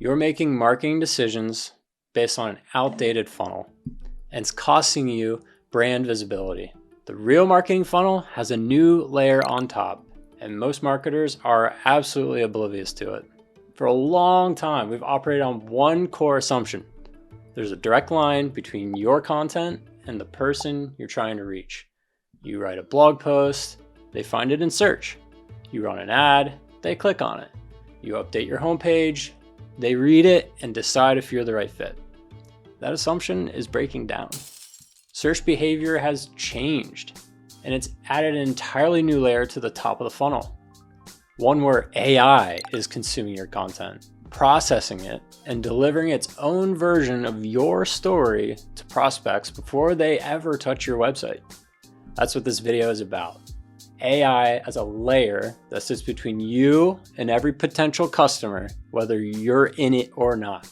You're making marketing decisions based on an outdated funnel, and it's costing you brand visibility. The real marketing funnel has a new layer on top, and most marketers are absolutely oblivious to it. For a long time, we've operated on one core assumption. There's a direct line between your content and the person you're trying to reach. You write a blog post, they find it in search. You run an ad, they click on it. You update your homepage, they read it and decide if you're the right fit. That assumption is breaking down. Search behavior has changed, and it's added an entirely new layer to the top of the funnel. One where AI is consuming your content, processing it, and delivering its own version of your story to prospects before they ever touch your website. That's what this video is about. AI as a layer that sits between you and every potential customer, whether you're in it or not.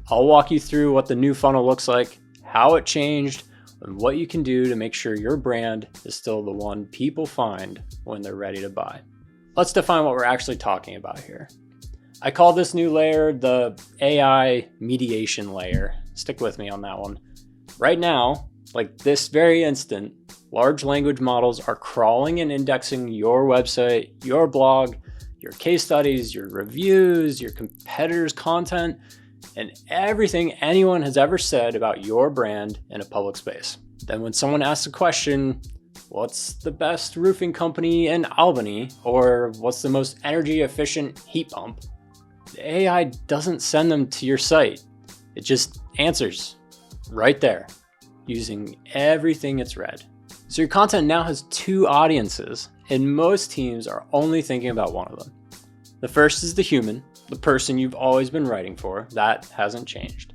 I'll walk you through what the new funnel looks like, how it changed, and what you can do to make sure your brand is still the one people find when they're ready to buy. Let's define what we're actually talking about here. I call this new layer the AI mediation layer. Stick with me on that one. Right now, like this very instant, large language models are crawling and indexing your website, your blog, your case studies, your reviews, your competitors' content, and everything anyone has ever said about your brand in a public space. Then when someone asks a question, what's the best roofing company in Albany? Or what's the most energy efficient heat pump? The AI doesn't send them to your site. It just answers right there using everything it's read. So your content now has two audiences, and most teams are only thinking about one of them. The first is the human, the person you've always been writing for. That hasn't changed.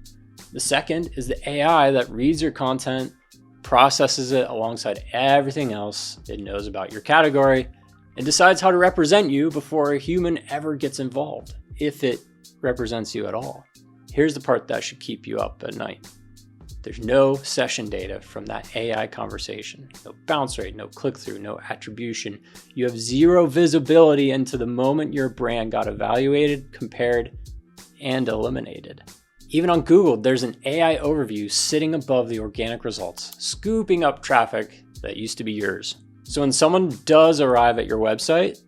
The second is the AI that reads your content, processes it alongside everything else it knows about your category, and decides how to represent you before a human ever gets involved, if it represents you at all. Here's the part that should keep you up at night. There's no session data from that AI conversation, no bounce rate, no click-through, no attribution. You have zero visibility into the moment your brand got evaluated, compared, and eliminated. Even on Google, there's an AI overview sitting above the organic results, scooping up traffic that used to be yours. So when someone does arrive at your website,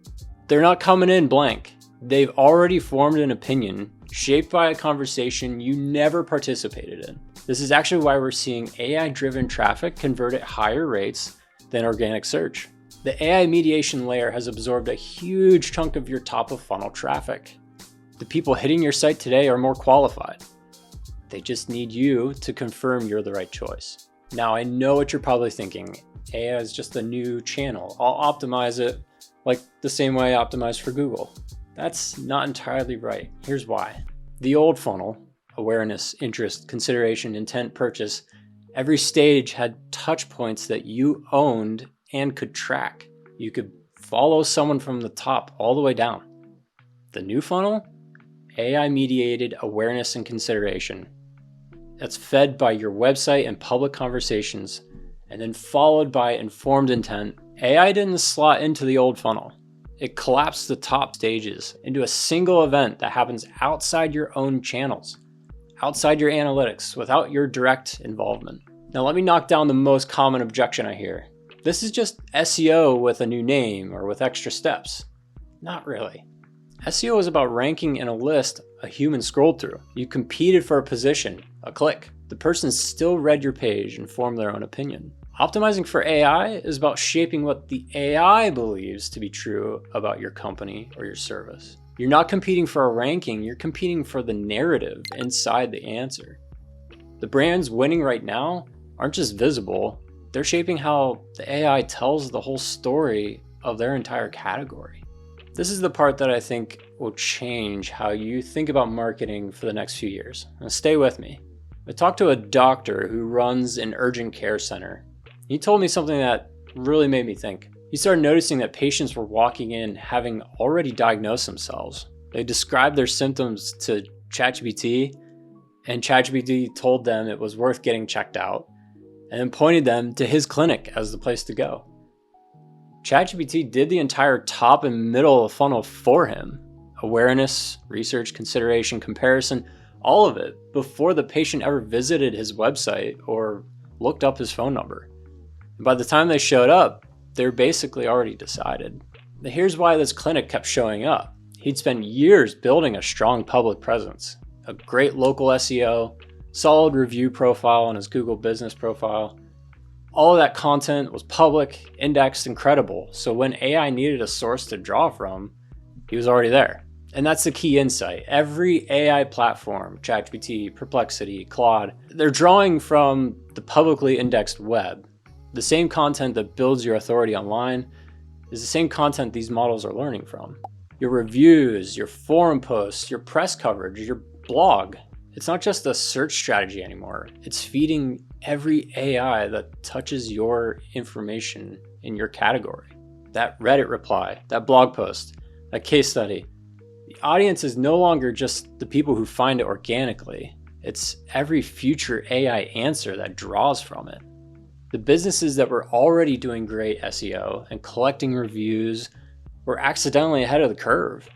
they're not coming in blank. They've already formed an opinion shaped by a conversation you never participated in. This is actually why we're seeing AI-driven traffic convert at higher rates than organic search. The AI mediation layer has absorbed a huge chunk of your top of funnel traffic. The people hitting your site today are more qualified. They just need you to confirm you're the right choice. Now, I know what you're probably thinking. AI is just a new channel. I'll optimize it like the same way I optimize for Google. That's not entirely right. Here's why. The old funnel, awareness, interest, consideration, intent, purchase, every stage had touch points that you owned and could track. You could follow someone from the top all the way down. The new funnel, AI mediated awareness and consideration. That's fed by your website and public conversations, and then followed by informed intent. AI didn't slot into the old funnel. It collapsed the top stages into a single event that happens outside your own channels, outside your analytics, without your direct involvement. Now let me knock down the most common objection I hear. This is just SEO with a new name or with extra steps. Not really. SEO is about ranking in a list a human scrolled through. You competed for a position, a click. The person still read your page and formed their own opinion. Optimizing for AI is about shaping what the AI believes to be true about your company or your service. You're not competing for a ranking, you're competing for the narrative inside the answer. The brands winning right now aren't just visible, they're shaping how the AI tells the whole story of their entire category. This is the part that I think will change how you think about marketing for the next few years. Now stay with me. I talked to a doctor who runs an urgent care center. He told me something that really made me think. He started noticing that patients were walking in having already diagnosed themselves. They described their symptoms to ChatGPT, and ChatGPT told them it was worth getting checked out, and then pointed them to his clinic as the place to go. ChatGPT did the entire top and middle of the funnel for him. awareness, research, consideration, comparison, all of it before the patient ever visited his website or looked up his phone number. And by the time they showed up, they're basically already decided. But here's why this clinic kept showing up. He'd spent years building a strong public presence, a great local SEO, solid review profile on his Google business profile. All of that content was public, indexed, and credible. So when AI needed a source to draw from, he was already there. And that's the key insight. Every AI platform, ChatGPT, Perplexity, Claude, they're drawing from the publicly indexed web. The same content that builds your authority online is the same content these models are learning from. Your reviews, your forum posts, your press coverage, your blog. It's not just a search strategy anymore. It's feeding every AI that touches your information in your category. That Reddit reply, that blog post, that case study. The audience is no longer just the people who find it organically. It's every future AI answer that draws from it. The businesses that were already doing great SEO and collecting reviews were accidentally ahead of the curve.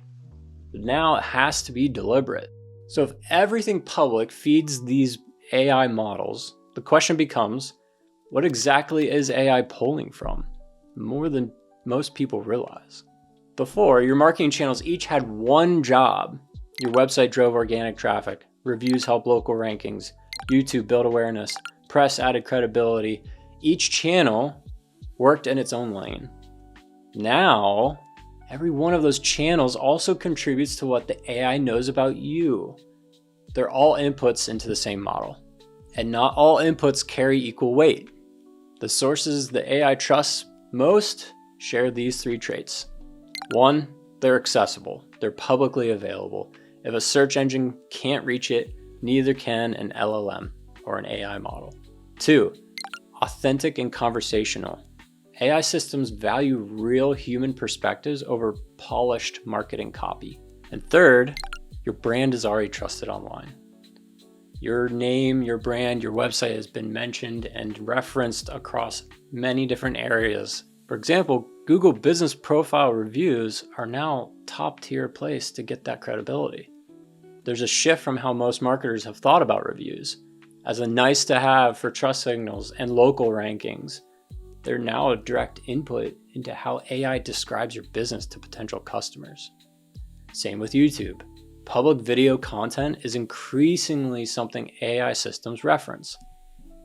But now it has to be deliberate. So if everything public feeds these AI models, the question becomes, what exactly is AI pulling from? More than most people realize. Before, your marketing channels each had one job. Your website drove organic traffic, reviews helped local rankings, YouTube built awareness, press added credibility. Each channel worked in its own lane. Now, every one of those channels also contributes to what the AI knows about you. They're all inputs into the same model. And not all inputs carry equal weight. The sources the AI trusts most share these three traits. 1, they're accessible. They're publicly available. If a search engine can't reach it, neither can an LLM or an AI model. 2, authentic and conversational. AI systems value real human perspectives over polished marketing copy. And 3rd, your brand is already trusted online. Your name, your brand, your website has been mentioned and referenced across many different areas. For example, Google business profile reviews are now top tier place to get that credibility. There's a shift from how most marketers have thought about reviews as a nice to have for trust signals and local rankings. They're now a direct input into how AI describes your business to potential customers. Same with YouTube. Public video content is increasingly something AI systems reference.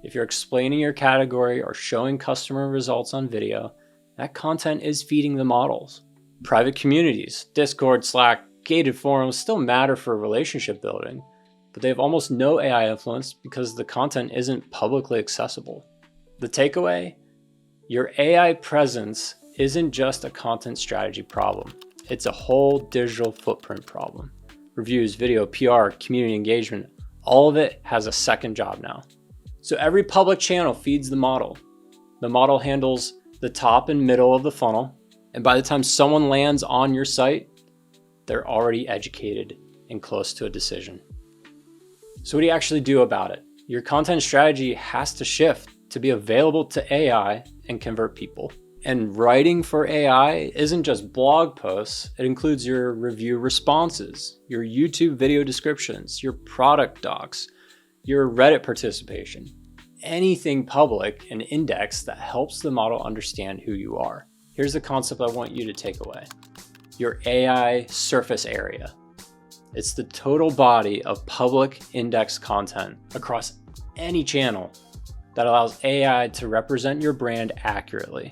If you're explaining your category or showing customer results on video, that content is feeding the models. Private communities, Discord, Slack, gated forums still matter for relationship building, but they have almost no AI influence because the content isn't publicly accessible. The takeaway? Your AI presence isn't just a content strategy problem. It's a whole digital footprint problem. Reviews, video, PR, community engagement, all of it has a second job now. So every public channel feeds the model. The model handles the top and middle of the funnel, and by the time someone lands on your site, they're already educated and close to a decision. So what do you actually do about it? Your content strategy has to shift to be available to AI and convert people. And writing for AI isn't just blog posts, it includes your review responses, your YouTube video descriptions, your product docs, your Reddit participation, anything public and indexed that helps the model understand who you are. Here's the concept I want you to take away. Your AI surface area. It's the total body of public indexed content across any channel that allows AI to represent your brand accurately.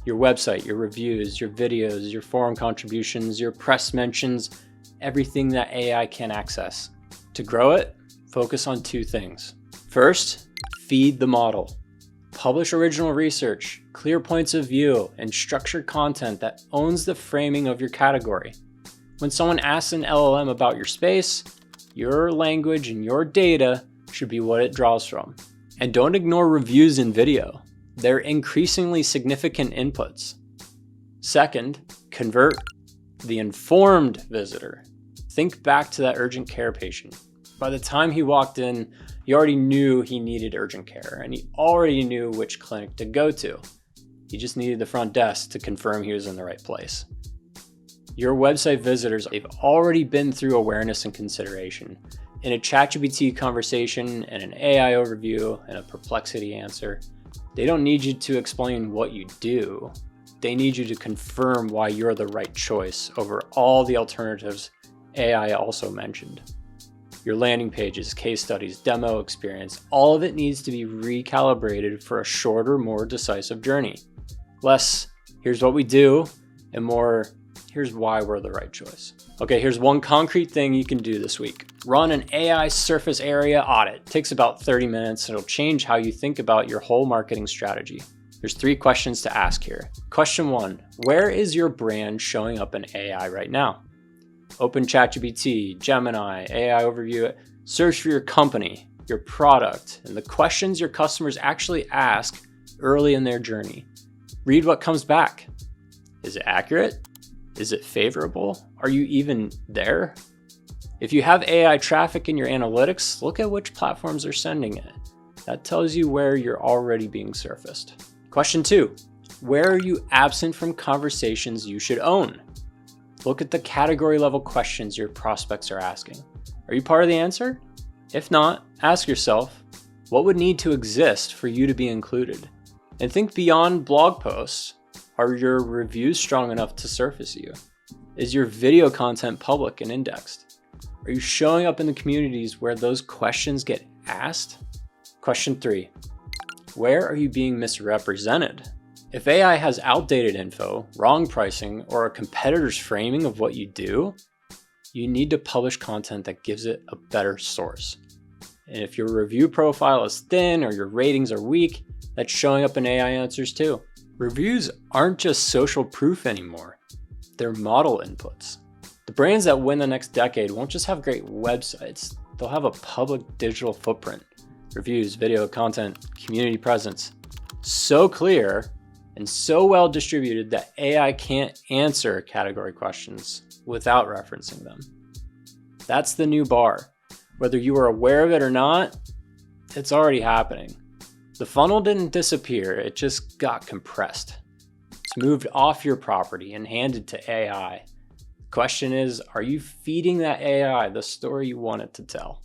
Your website, your reviews, your videos, your forum contributions, your press mentions, everything that AI can access. To grow it, focus on 2 things. First, feed the model. Publish original research, clear points of view, and structured content that owns the framing of your category. When someone asks an LLM about your space, your language and your data should be what it draws from. And don't ignore reviews in video. They're increasingly significant inputs. Second, convert the informed visitor. Think back to that urgent care patient. By the time he walked in, he already knew he needed urgent care, and he already knew which clinic to go to. He just needed the front desk to confirm he was in the right place. Your website visitors, they've already been through awareness and consideration. In a ChatGPT conversation and an AI overview and a perplexity answer, they don't need you to explain what you do. They need you to confirm why you're the right choice over all the alternatives AI also mentioned. Your landing pages, case studies, demo experience, all of it needs to be recalibrated for a shorter, more decisive journey. Less, here's what we do, and more, here's why we're the right choice. Okay, here's one concrete thing you can do this week. Run an AI surface area audit. It takes about 30 minutes. It'll change how you think about your whole marketing strategy. There's 3 questions to ask here. Question 1, where is your brand showing up in AI right now? Open ChatGPT, Gemini, AI overview, search for your company, your product, and the questions your customers actually ask early in their journey. Read what comes back. Is it accurate? Is it favorable? Are you even there? If you have AI traffic in your analytics, look at which platforms are sending it. That tells you where you're already being surfaced. Question 2, where are you absent from conversations you should own? Look at the category level questions your prospects are asking. Are you part of the answer? If not, ask yourself, what would need to exist for you to be included? And think beyond blog posts. Are your reviews strong enough to surface you? Is your video content public and indexed? Are you showing up in the communities where those questions get asked? Question 3, where are you being misrepresented? If AI has outdated info, wrong pricing, or a competitor's framing of what you do, you need to publish content that gives it a better source. And if your review profile is thin or your ratings are weak, that's showing up in AI answers too. Reviews aren't just social proof anymore. They're model inputs. The brands that win the next decade won't just have great websites. They'll have a public digital footprint. Reviews, video content, community presence. So clear and so well distributed that AI can't answer category questions without referencing them. That's the new bar. Whether you are aware of it or not, it's already happening. The funnel didn't disappear, it just got compressed. It's moved off your property and handed to AI. The question is, are you feeding that AI the story you want it to tell?